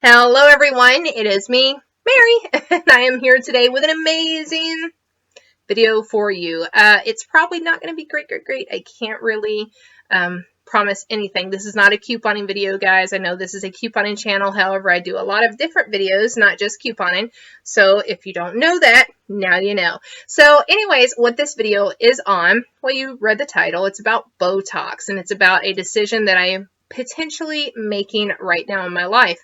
Hello everyone, it is me, Mary, and I am here today with an amazing video for you. It's probably not going to be great. I can't really promise anything. This is not a couponing video, guys. I know this is a couponing channel. However, I do a lot of different videos, not just couponing. So if you don't know that, now you know. So anyways, what this video is on, well, you read the title. It's about Botox, and it's about a decision that I am potentially making right now in my life.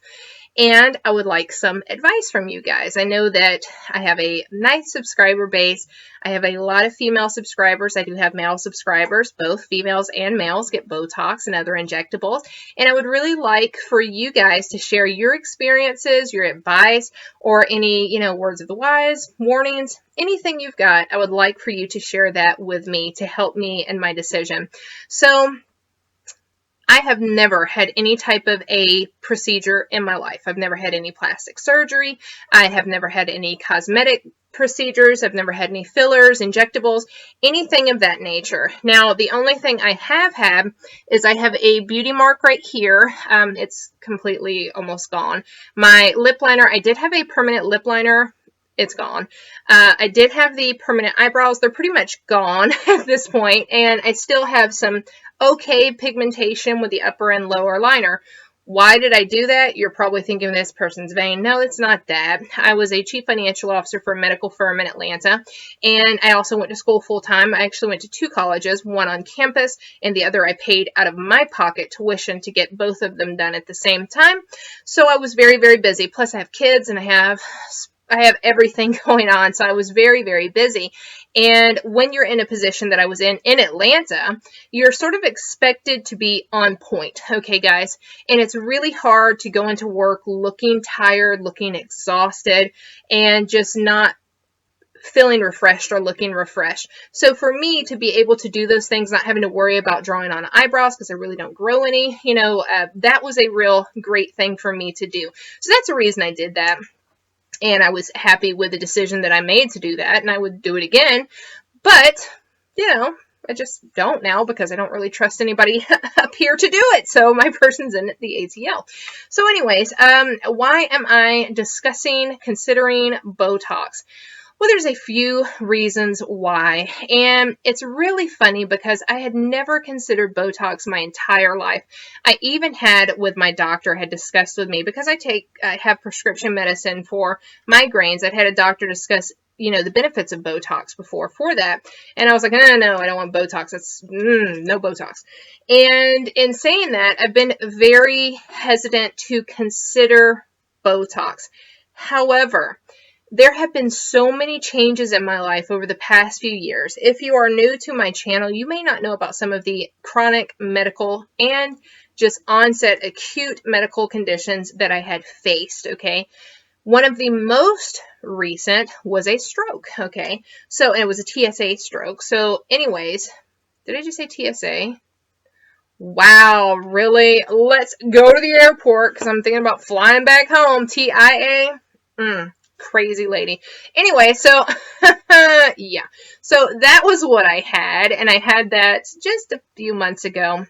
And I would like some advice from you guys. I know that I have a nice subscriber base. I have a lot of female subscribers. I do have male subscribers. Both females and males get Botox and other injectables. And I would really like for you guys to share your experiences, your advice, or any, words of the wise, warnings, anything you've got. I would like for you to share that with me to help me in my decision. So I have never had any type of a procedure in my life. I've never had any plastic surgery. I have never had any cosmetic procedures. I've never had any fillers, injectables, anything of that nature. Now, the only thing I have had is I have a beauty mark right here. It's completely almost gone. My lip liner, I did have a permanent lip liner. It's gone. I did have the permanent eyebrows. They're pretty much gone at this point, and I still have some okay pigmentation with the upper and lower liner. Why did I do that? You're probably thinking this person's vain. No, it's not that. I was a chief financial officer for a medical firm in Atlanta, and I also went to school full-time. I actually went to two colleges, one on campus, and the other I paid out of my pocket tuition to get both of them done at the same time. So I was very busy. Plus, I have kids, and I have everything going on. So I was very busy. And when you're in a position that I was in Atlanta, you're sort of expected to be on point. Okay, guys. And it's really hard to go into work looking tired, looking exhausted, and just not feeling refreshed or looking refreshed. So for me to be able to do those things, not having to worry about drawing on eyebrows because I really don't grow any, that was a real great thing for me to do. So that's the reason I did that. And I was happy with the decision that I made to do that, and I would do it again. But, I just don't now because I don't really trust anybody up here to do it. So my person's in the ATL. So anyways, why am I considering Botox? Well, there's a few reasons why, and it's really funny because I had never considered Botox my entire life. I even had with my doctor had discussed with me because I have prescription medicine for migraines. I'd had a doctor discuss the benefits of Botox before for that. And I was like, no, I don't want Botox. That's no Botox. And in saying that, I've been very hesitant to consider Botox. However, there have been so many changes in my life over the past few years. If you are new to my channel, you may not know about some of the chronic medical and just onset acute medical conditions that I had faced, okay? One of the most recent was a stroke, okay? So, and it was a TSA stroke. So anyways, did I just say TSA? Wow, really? Let's go to the airport because I'm thinking about flying back home. TIA? Crazy lady. Anyway, so yeah. So that was what I had, and I had that just a few months ago.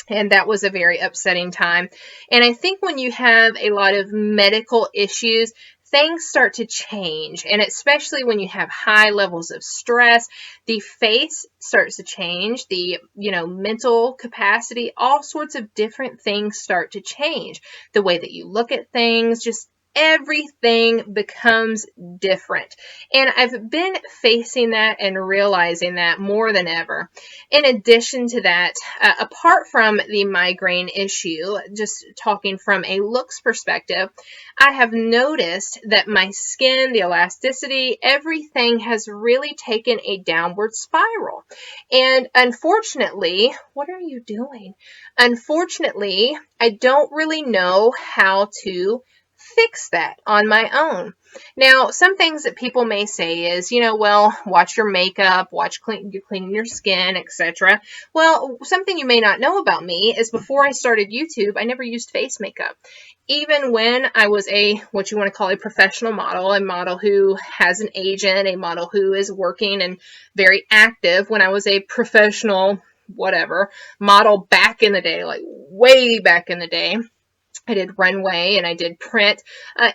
And that was a very upsetting time. And I think when you have a lot of medical issues, things start to change. And especially when you have high levels of stress, the face starts to change, the, mental capacity, all sorts of different things start to change. The way that you look at things, just everything becomes different. And I've been facing that and realizing that more than ever. In addition to that, apart from the migraine issue, just talking from a looks perspective, I have noticed that my skin, the elasticity, everything has really taken a downward spiral. And unfortunately, what are you doing? Unfortunately, I don't really know how to fix that on my own. Now, some things that people may say is, watch your makeup, cleaning your skin, etc. Well, something you may not know about me is before I started YouTube, I never used face makeup. Even when I was what you want to call a professional model, a model who has an agent, a model who is working and very active, when I was a professional, model back in the day, like way back in the day, I did runway and I did print.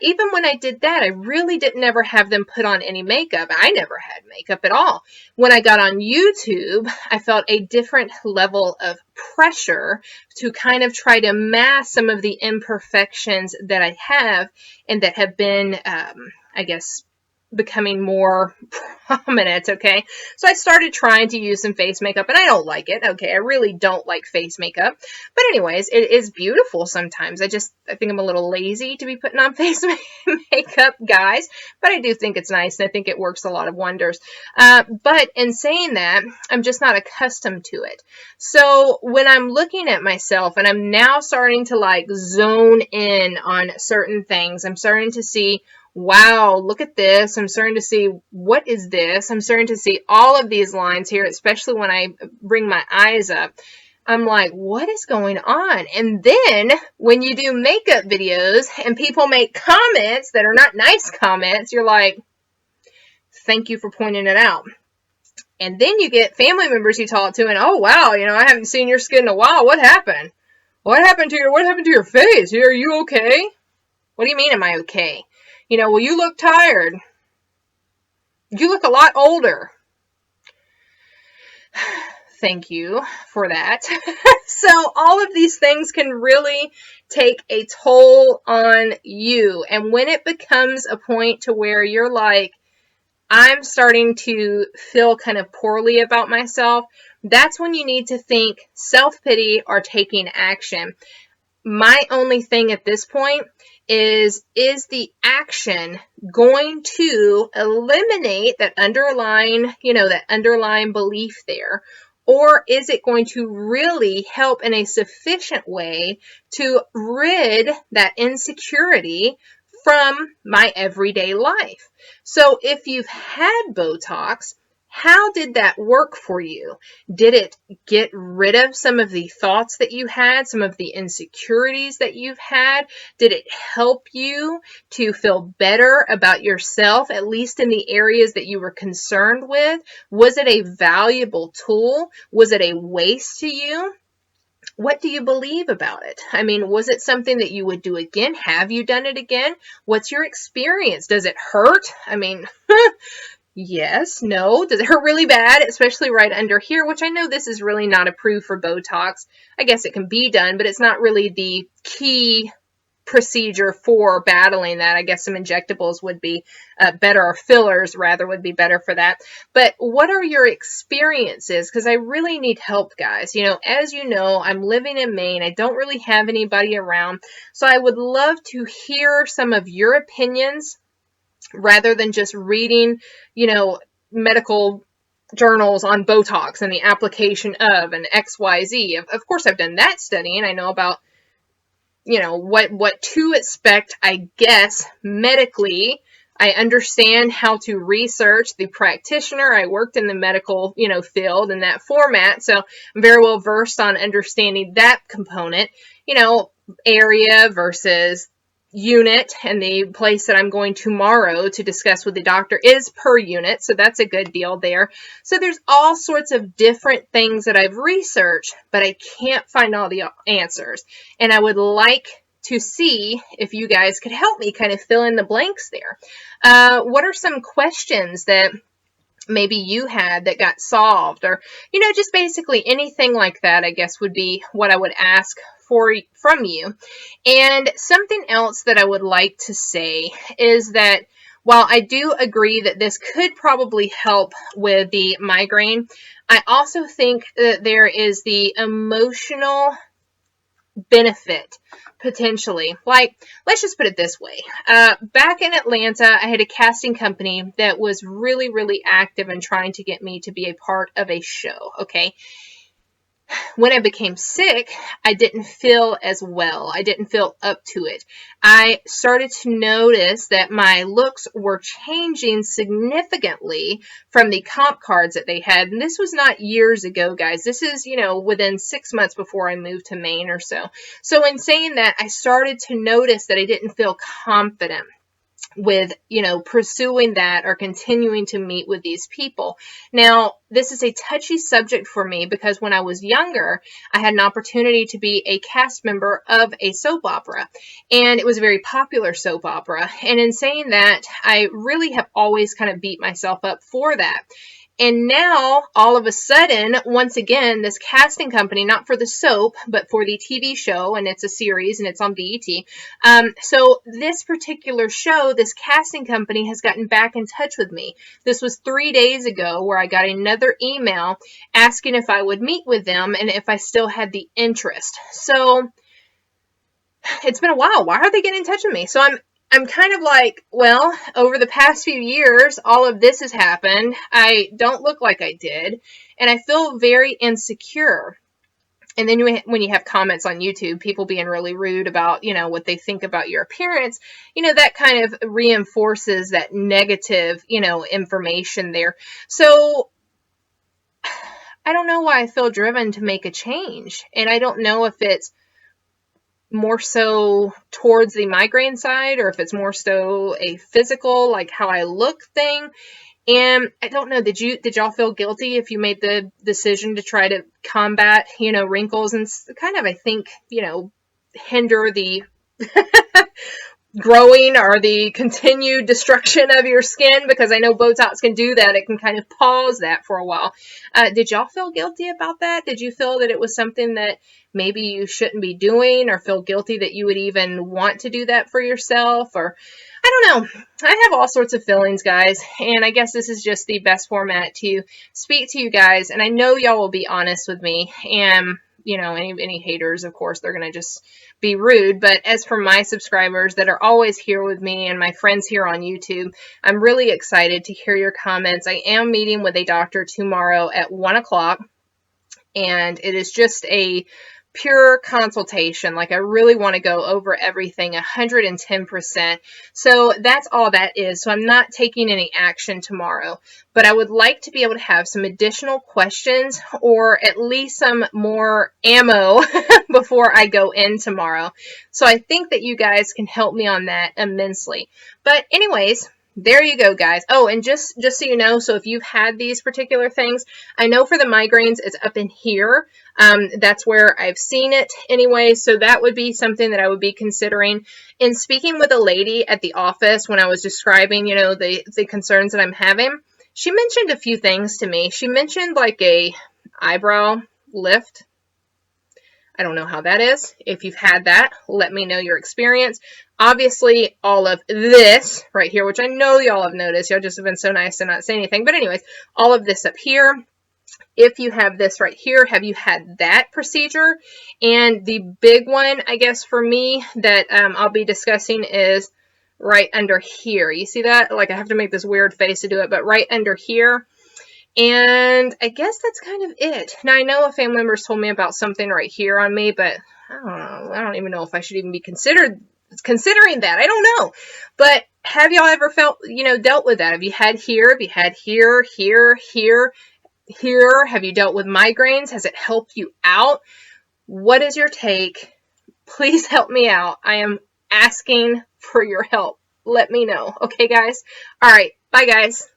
Even when I did that, I really didn't ever have them put on any makeup. I never had makeup at all. When I got on YouTube, I felt a different level of pressure to kind of try to mask some of the imperfections that I have and that have been, I guess, becoming more prominent, okay? So I started trying to use some face makeup, and I don't like it, okay? I really don't like face makeup. But anyways, it is beautiful sometimes. I think I'm a little lazy to be putting on face makeup, guys. But I do think it's nice, and I think it works a lot of wonders. But in saying that, I'm just not accustomed to it. So when I'm looking at myself, and I'm now starting to like zone in on certain things, I'm starting to see, wow, look at this. I'm starting to see, what is this? I'm starting to see all of these lines here, especially when I bring my eyes up. I'm like, what is going on? And then when you do makeup videos and people make comments that are not nice comments, you're like, thank you for pointing it out. And then you get family members you talk to and, oh, wow, I haven't seen your skin in a while. What happened? What happened to your face? Are you okay? What do you mean, am I okay? Well, you look tired. You look a lot older. Thank you for that. So all of these things can really take a toll on you. And when it becomes a point to where you're like, I'm starting to feel kind of poorly about myself, that's when you need to think self-pity or taking action. My only thing at this point is the action going to eliminate that underlying belief there? Or is it going to really help in a sufficient way to rid that insecurity from my everyday life? So if you've had Botox, how did that work for you? Did it get rid of some of the thoughts that you had, some of the insecurities that you've had? Did it help you to feel better about yourself, at least in the areas that you were concerned with? Was it a valuable tool? Was it a waste to you? What do you believe about it? I mean, was it something that you would do again? Have you done it again? What's your experience? Does it hurt? I mean, yes, no. Does it hurt really bad, especially right under here, which I know this is really not approved for Botox. I guess it can be done, but it's not really the key procedure for battling that. I guess some injectables would be better, or fillers rather would be better for that. But what are your experiences? Because I really need help, guys. As you know, I'm living in Maine. I don't really have anybody around. So I would love to hear some of your opinions rather than just reading, medical journals on Botox and the application of an XYZ. Of course, I've done that studying. I know about, what to expect, I guess, medically. I understand how to research the practitioner. I worked in the medical, field in that format. So I'm very well versed on understanding that component, area versus unit, and the place that I'm going tomorrow to discuss with the doctor is per unit, so that's a good deal there. So there's all sorts of different things that I've researched, but I can't find all the answers, and I would like to see if you guys could help me kind of fill in the blanks there. What are some questions that maybe you had that got solved, or just basically anything like that, I guess, would be what I would ask from you. And something else that I would like to say is that while I do agree that this could probably help with the migraine, I also think that there is the emotional benefit potentially. Like, let's just put it this way. Back in Atlanta, I had a casting company that was really, really active in trying to get me to be a part of a show, okay? When I became sick, I didn't feel as well. I didn't feel up to it. I started to notice that my looks were changing significantly from the comp cards that they had. And this was not years ago, guys. This is, within 6 months before I moved to Maine or so. So in saying that, I started to notice that I didn't feel confident. with, pursuing that or continuing to meet with these people. Now, this is a touchy subject for me because when I was younger, I had an opportunity to be a cast member of a soap opera, and it was a very popular soap opera. And in saying that, I really have always kind of beat myself up for that. And now, all of a sudden, once again, this casting company, not for the soap, but for the TV show, and it's a series and it's on BET. So this particular show, this casting company has gotten back in touch with me. This was 3 days ago where I got another email asking if I would meet with them and if I still had the interest. So it's been a while. Why are they getting in touch with me? So I'm kind of like, well, over the past few years, all of this has happened. I don't look like I did, and I feel very insecure. And then when you have comments on YouTube, people being really rude about, what they think about your appearance, that kind of reinforces that negative, information there. So I don't know why I feel driven to make a change. And I don't know if it's more so towards the migraine side or if it's more so a physical, like how I look thing. And I don't know, did y'all feel guilty if you made the decision to try to combat, wrinkles and kind of, I think, hinder the growing or the continued destruction of your skin? Because I know Botox can do that. It can kind of pause that for a while. Did y'all feel guilty about that? Did you feel that it was something that maybe you shouldn't be doing, or feel guilty that you would even want to do that for yourself? Or I don't know. I have all sorts of feelings, guys, and I guess this is just the best format to speak to you guys, and I know y'all will be honest with me, and any haters, of course, they're going to just be rude. But as for my subscribers that are always here with me and my friends here on YouTube, I'm really excited to hear your comments. I am meeting with a doctor tomorrow at 1 o'clock, and it is just a pure consultation. Like, I really want to go over everything 110%. So that's all that is. So I'm not taking any action tomorrow, but I would like to be able to have some additional questions or at least some more ammo before I go in tomorrow. So I think that you guys can help me on that immensely. But anyways, there you go, guys. Oh, and just so you know, so if you've had these particular things, I know for the migraines, it's up in here. That's where I've seen it anyway, so that would be something that I would be considering. In speaking with a lady at the office when I was describing, the concerns that I'm having, she mentioned a few things to me. She mentioned like a eyebrow lift. I don't know how that is. If you've had that, let me know your experience. Obviously, all of this right here, which I know y'all have noticed. Y'all just have been so nice to not say anything. But anyways, all of this up here. If you have this right here, have you had that procedure? And the big one, I guess, for me that I'll be discussing is right under here. You see that? Like, I have to make this weird face to do it, but right under here. And I guess that's kind of it. Now, I know a family member's told me about something right here on me, but I don't know. I don't even know if I should even be considering that. I don't know. But have y'all ever dealt with that? Have you had here? Have you had here, here, here, here? Have you dealt with migraines? Has it helped you out? What is your take? Please help me out. I am asking for your help. Let me know. Okay, guys? All right. Bye, guys.